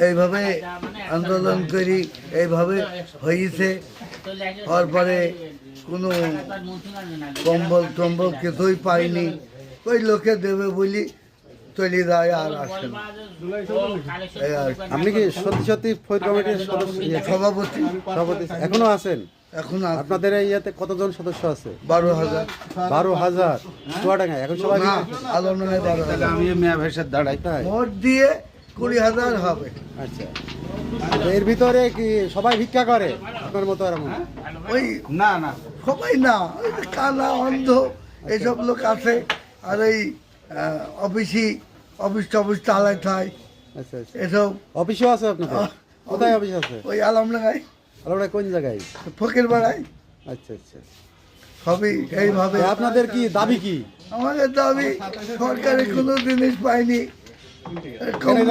এইভাবে আন্দোলন করি, এইভাবে হয়েছে। হওয়ার পরে কোনো কম্বল টম্বল কিছুই পাইনি, ওই লোকে দেবে বলি চলে যায় আর আসে না। এই আর কি। আপনি কি সত্যি সত্যি ফৈর কমিটির সদস্য সভাপতি সভাপতি এখনো আছেন? এখন আপনাদের এই ইয়েতে কতজন সদস্য আছে? 12,000। 12,000 চুয়াডাঙ্গা এখন সবাই না, আলমডাঙ্গায় 12,000। আমি মেয়া ভাইসার দাঁড়াই। তাই? মোট দিয়ে 20,000 হবে। আচ্ছা, এর ভিতরে কি সবাই ভিক্ষা করে আপনার মতো এরকম? ওই না না, সবাই না, ওই যে কানা অন্ধ এইসব লোক আছে। আর এই অফিস টফিস চালায় থাই আচ্ছা আচ্ছা, এসব। অফিসও আছে আপনাদের? কোথায় অফিস আছে? ওই আলমডাঙ্গায়, আপনারা কোন জায়গায়? ফকির পাড়ায়। আচ্ছা আচ্ছা, সবই এইভাবে। আপনাদের কি দাবি কি? আমাদের দাবি সরকারি কোনো জিনিস পাইনি।